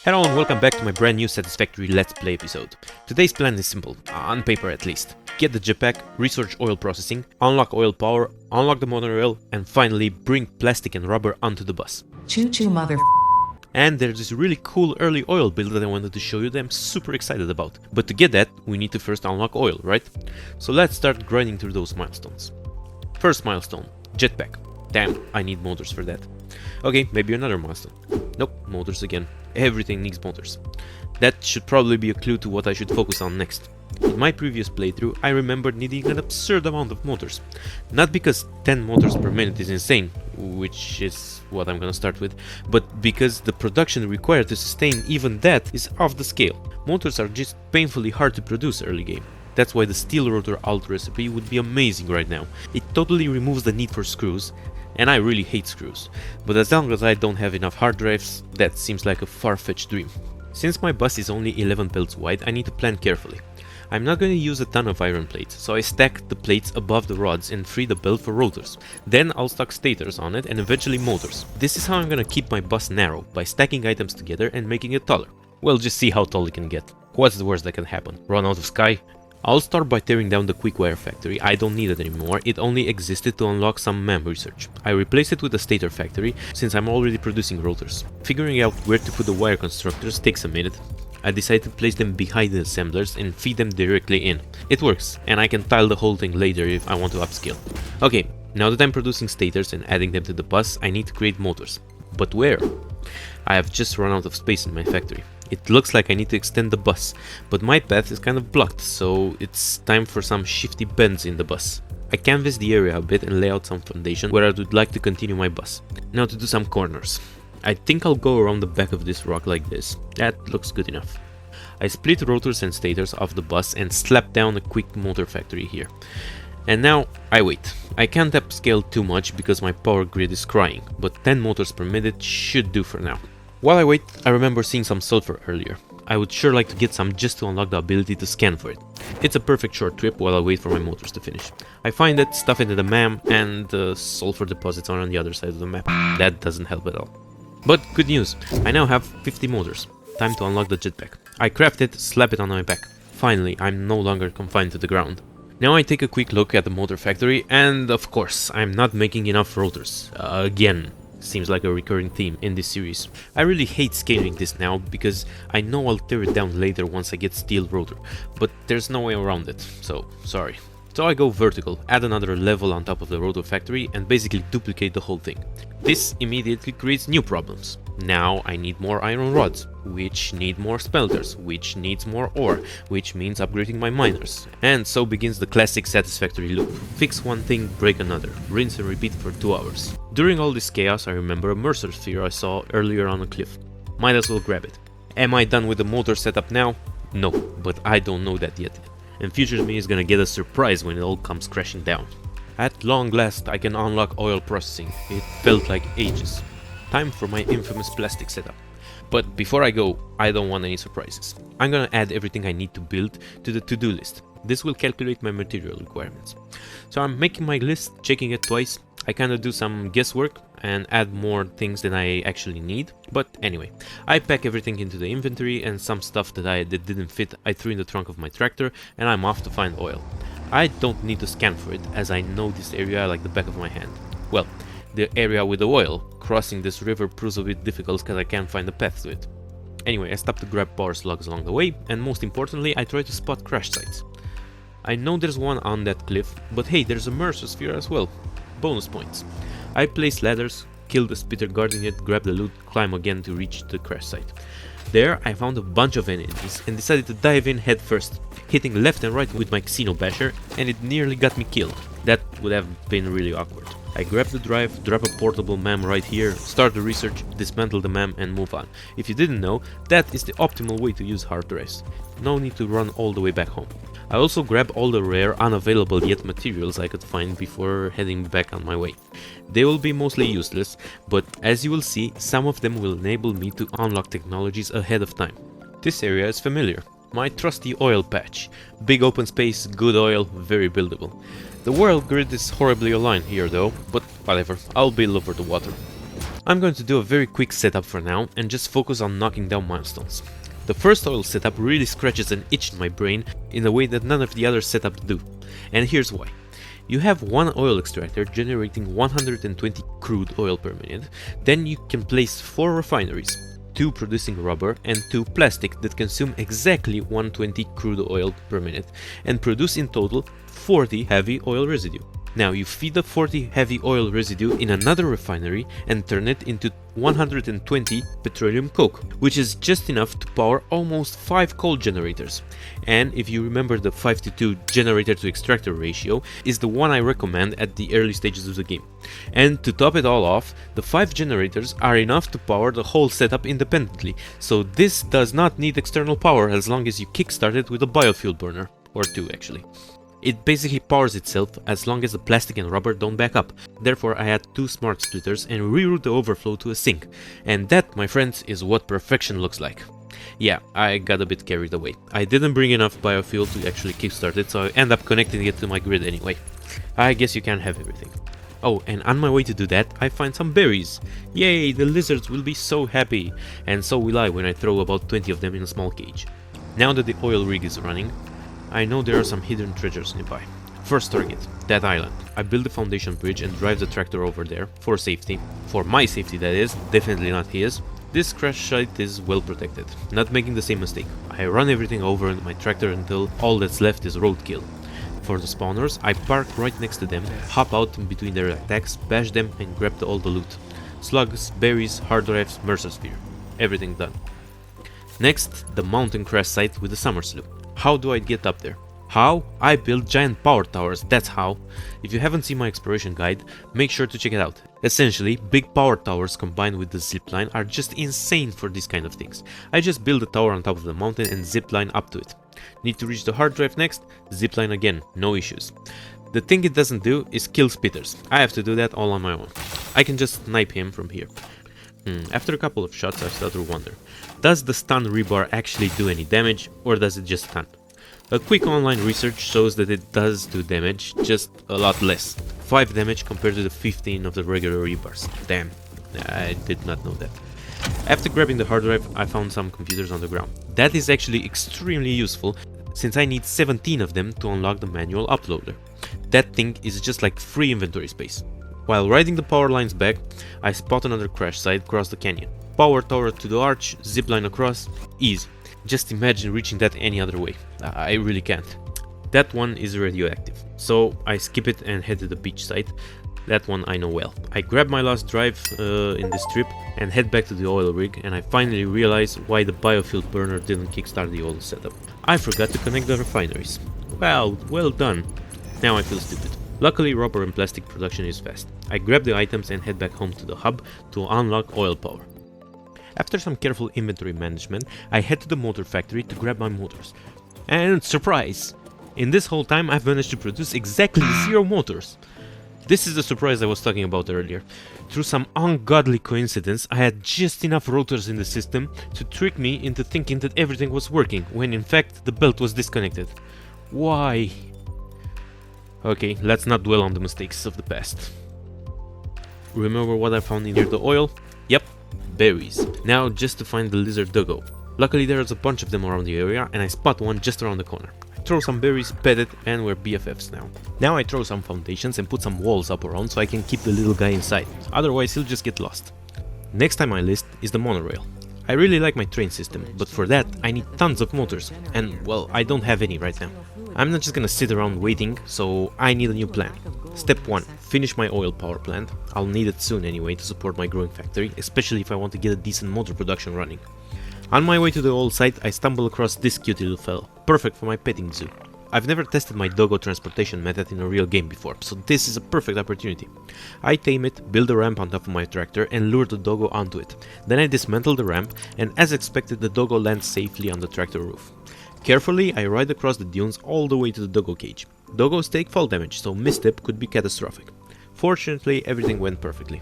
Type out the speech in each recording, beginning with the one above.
Hello and welcome back to my brand new Satisfactory Let's Play episode. Today's plan is simple, on paper at least. Get the jetpack, research oil processing, unlock oil power, unlock the monorail, and finally bring plastic and rubber onto the bus. Choo choo mother. And there's this really cool early oil build that I wanted to show you that I'm super excited about. But to get that, we need to first unlock oil, right? So let's start grinding through those milestones. First milestone, jetpack. Damn, I need motors for that. Okay, maybe another milestone. Nope, motors again. Everything needs motors. That should probably be a clue to what I should focus on next. In my previous playthrough, I remembered needing an absurd amount of motors. Not because 10 motors per minute is insane, which is what I'm gonna start with, but because the production required to sustain even that is off the scale. Motors are just painfully hard to produce early game. That's why the steel rotor alt recipe would be amazing right now. It totally removes the need for screws, and I really hate screws, but as long as I don't have enough hard drives, that seems like a far-fetched dream. Since my bus is only 11 belts wide, I need to plan carefully. I'm not going to use a ton of iron plates, so I stack the plates above the rods and free the belt for rotors. Then I'll stack stators on it and eventually motors. This is how I'm going to keep my bus narrow, by stacking items together and making it taller. Well, just see how tall it can get. What's the worst that can happen? Run out of sky? I'll start by tearing down the quickwire factory. I don't need it anymore, it only existed to unlock some MEM research. I replaced it with a stator factory, since I'm already producing rotors. Figuring out where to put the wire constructors takes a minute. I decided to place them behind the assemblers and feed them directly in. It works, and I can tile the whole thing later if I want to upscale. Okay, now that I'm producing stators and adding them to the bus, I need to create motors. But where? I have just run out of space in my factory. It looks like I need to extend the bus, but my path is kind of blocked, so it's time for some shifty bends in the bus. I canvass the area a bit and lay out some foundation where I would like to continue my bus. Now to do some corners. I think I'll go around the back of this rock like this. That looks good enough. I split rotors and stators off the bus and slap down a quick motor factory here. And now I wait. I can't upscale too much because my power grid is crying, but 10 motors per minute should do for now. While I wait, I remember seeing some sulfur earlier. I would sure like to get some just to unlock the ability to scan for it. It's a perfect short trip while I wait for my motors to finish. I find it, stuff it in the MEM, and the sulfur deposits are on the other side of the map. That doesn't help at all. But good news, I now have 50 motors. Time to unlock the jetpack. I craft it, slap it on my back. Finally, I'm no longer confined to the ground. Now I take a quick look at the motor factory, and of course, I'm not making enough rotors. Again. Seems like a recurring theme in this series. I really hate scaling this now because I know I'll tear it down later once I get steel rotor, but there's no way around it, so sorry. So I go vertical, add another level on top of the rotor factory and basically duplicate the whole thing. This immediately creates new problems. Now I need more iron rods, which need more smelters, which needs more ore, which means upgrading my miners. And so begins the classic Satisfactory loop. Fix one thing, break another, rinse and repeat for 2 hours. During all this chaos I remember a Mercer sphere I saw earlier on a cliff. Might as well grab it. Am I done with the motor setup now? No, but I don't know that yet. And future me is gonna get a surprise when it all comes crashing down. At long last I can unlock oil processing. It felt like ages. Time for my infamous plastic setup. But before I go, I don't want any surprises. I'm gonna add everything I need to build to the to-do list. This will calculate my material requirements. So I'm making my list, checking it twice. I kinda do some guesswork and add more things than I actually need. But anyway, I pack everything into the inventory and some stuff that didn't fit I threw in the trunk of my tractor and I'm off to find oil. I don't need to scan for it as I know this area like the back of my hand. Well, the area with the oil. Crossing this river proves a bit difficult because I can't find a path to it. Anyway, I stop to grab power slugs along the way, and most importantly, I try to spot crash sites. I know there's one on that cliff, but hey, there's a Mercer sphere as well. Bonus points. I place ladders, kill the spitter guarding it, grab the loot, climb again to reach the crash site. There, I found a bunch of enemies and decided to dive in head first, hitting left and right with my Xeno Basher, and it nearly got me killed. That would have been really awkward. I grab the drive, drop a portable MEM right here, start the research, dismantle the MEM and move on. If you didn't know, that is the optimal way to use hard drives. No need to run all the way back home. I also grab all the rare, unavailable yet materials I could find before heading back on my way. They will be mostly useless, but as you will see, some of them will enable me to unlock technologies ahead of time. This area is familiar. My trusty oil patch. Big open space, good oil, very buildable. The world grid is horribly aligned here though, but whatever, I'll build over the water. I'm going to do a very quick setup for now and just focus on knocking down milestones. The first oil setup really scratches an itch in my brain in a way that none of the other setups do. And here's why. You have one oil extractor generating 120 crude oil per minute, then you can place 4 refineries, 2 producing rubber and 2 plastic that consume exactly 120 crude oil per minute and produce in total 40 heavy oil residue. Now you feed the 40 heavy oil residue in another refinery and turn it into 120 petroleum coke, which is just enough to power almost 5 coal generators. And if you remember, the 5:2 generator to extractor ratio is the one I recommend at the early stages of the game. And to top it all off, the 5 generators are enough to power the whole setup independently, so this does not need external power as long as you kickstart it with a biofuel burner, or 2 actually. It basically powers itself as long as the plastic and rubber don't back up. Therefore I had 2 smart splitters and reroute the overflow to a sink. And that, my friends, is what perfection looks like. Yeah, I got a bit carried away. I didn't bring enough biofuel to actually kickstart it, so I end up connecting it to my grid anyway. I guess you can't have everything. Oh, and on my way to do that, I find some berries. Yay, the lizards will be so happy. And so will I when I throw about 20 of them in a small cage. Now that the oil rig is running, I know there are some hidden treasures nearby. First target, that island. I build a foundation bridge and drive the tractor over there, for safety. For my safety, that is, definitely not his. This crash site is well protected, not making the same mistake. I run everything over in my tractor until all that's left is roadkill. For the spawners, I park right next to them, hop out in between their attacks, bash them and grab all the loot. Slugs, berries, hard drives, Mercer Sphere. Everything done. Next, the mountain crash site with the summer sloop. How do I get up there? How? I build giant power towers, that's how. If you haven't seen my exploration guide, make sure to check it out. Essentially, big power towers combined with the zipline are just insane for these kind of things. I just build a tower on top of the mountain and zipline up to it. Need to reach the hard drive next? Zipline again, no issues. The thing it doesn't do is kill spitters. I have to do that all on my own. I can just snipe him from here. After a couple of shots I start to wonder, does the stun rebar actually do any damage, or does it just stun? A quick online research shows that it does do damage, just a lot less. 5 damage compared to the 15 of the regular rebars. Damn, I did not know that. After grabbing the hard drive, I found some computers on the ground. That is actually extremely useful, since I need 17 of them to unlock the manual uploader. That thing is just like free inventory space. While riding the power lines back, I spot another crash site across the canyon. Power tower to the arch, zipline across, easy. Just imagine reaching that any other way. I really can't. That one is radioactive, so I skip it and head to the beach site. That one I know well. I grab my last drive in this trip and head back to the oil rig, and I finally realize why the biofuel burner didn't kickstart the oil setup. I forgot to connect the refineries. Well done. Now I feel stupid. Luckily, rubber and plastic production is fast. I grab the items and head back home to the hub to unlock oil power. After some careful inventory management, I head to the motor factory to grab my motors. And surprise! In this whole time I've managed to produce exactly 0 motors. This is the surprise I was talking about earlier. Through some ungodly coincidence, I had just enough rotors in the system to trick me into thinking that everything was working, when in fact the belt was disconnected. Why? Okay, let's not dwell on the mistakes of the past. Remember what I found near the oil? Yep, berries. Now just to find the Lizard Doggo. Luckily there's a bunch of them around the area and I spot one just around the corner. I throw some berries, pet it, and we're BFFs now. Now I throw some foundations and put some walls up around so I can keep the little guy inside. Otherwise he'll just get lost. Next on my list is the monorail. I really like my train system, but for that I need tons of motors, and well, I don't have any right now. I'm not just gonna sit around waiting, so I need a new plan. Step 1. Finish my oil power plant. I'll need it soon anyway to support my growing factory, especially if I want to get a decent motor production running. On my way to the oil site, I stumble across this cute little fellow, perfect for my petting zoo. I've never tested my doggo transportation method in a real game before, so this is a perfect opportunity. I tame it, build a ramp on top of my tractor and lure the doggo onto it. Then I dismantle the ramp, and as expected the doggo lands safely on the tractor roof. Carefully I ride across the dunes all the way to the doggo cage. Doggos take fall damage, so misstep could be catastrophic. Fortunately everything went perfectly.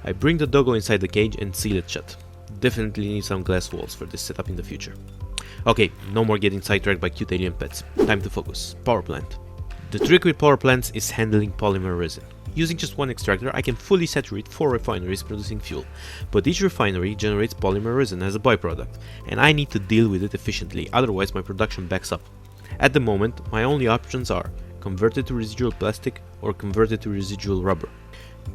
I bring the doggo inside the cage and seal it shut. Definitely need some glass walls for this setup in the future. Okay, no more getting sidetracked by cute alien pets. Time to focus. Power plant. The trick with power plants is handling polymer resin. Using just one extractor, I can fully saturate 4 refineries producing fuel, but each refinery generates polymer resin as a byproduct, and I need to deal with it efficiently, otherwise my production backs up. At the moment, my only options are convert it to residual plastic or convert it to residual rubber.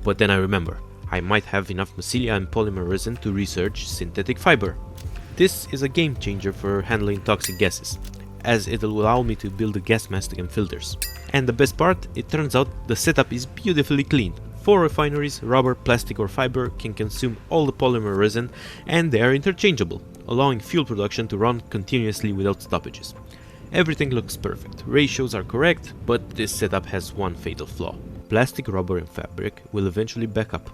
But then I remember, I might have enough mycelia and polymer resin to research synthetic fiber. This is a game changer for handling toxic gases, as it will allow me to build a gas mask and filters. And the best part, it turns out the setup is beautifully clean. 4 refineries, rubber, plastic or fiber can consume all the polymer resin, and they are interchangeable, allowing fuel production to run continuously without stoppages. Everything looks perfect, ratios are correct, but this setup has one fatal flaw. Plastic, rubber and fabric will eventually back up.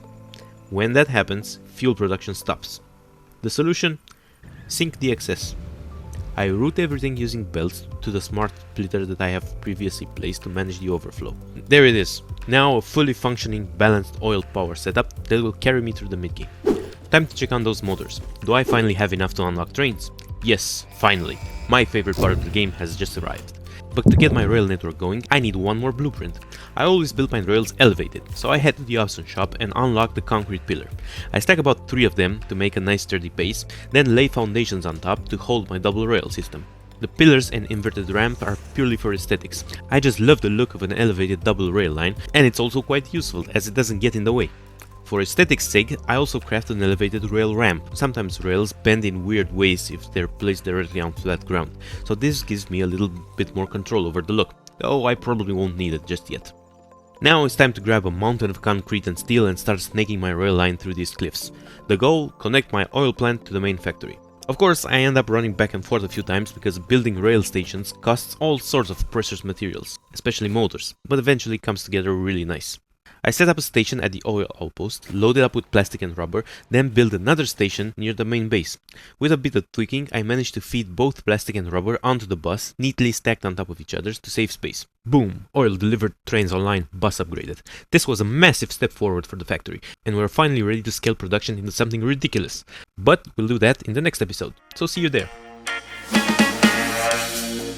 When that happens, fuel production stops. The solution? Sink the excess. I route everything using belts to the smart splitter that I have previously placed to manage the overflow. There it is, now a fully functioning balanced oil power setup that will carry me through the mid-game. Time to check on those motors. Do I finally have enough to unlock trains? Yes, finally. My favorite part of the game has just arrived. But to get my rail network going, I need one more blueprint. I always build my rails elevated, so I head to the option shop and unlock the concrete pillar. I stack about 3 of them to make a nice sturdy base, then lay foundations on top to hold my double rail system. The pillars and inverted ramp are purely for aesthetics. I just love the look of an elevated double rail line, and it's also quite useful as it doesn't get in the way. For aesthetics sake, I also craft an elevated rail ramp. Sometimes rails bend in weird ways if they're placed directly on flat ground, so this gives me a little bit more control over the look, though I probably won't need it just yet. Now it's time to grab a mountain of concrete and steel and start snaking my rail line through these cliffs. The goal? Connect my oil plant to the main factory. Of course, I end up running back and forth a few times because building rail stations costs all sorts of precious materials, especially motors, but eventually comes together really nice. I set up a station at the oil outpost, load it up with plastic and rubber, then build another station near the main base. With a bit of tweaking, I managed to feed both plastic and rubber onto the bus, neatly stacked on top of each other to save space. Boom! Oil delivered, trains online, bus upgraded. This was a massive step forward for the factory, and we're finally ready to scale production into something ridiculous. But we'll do that in the next episode, so see you there.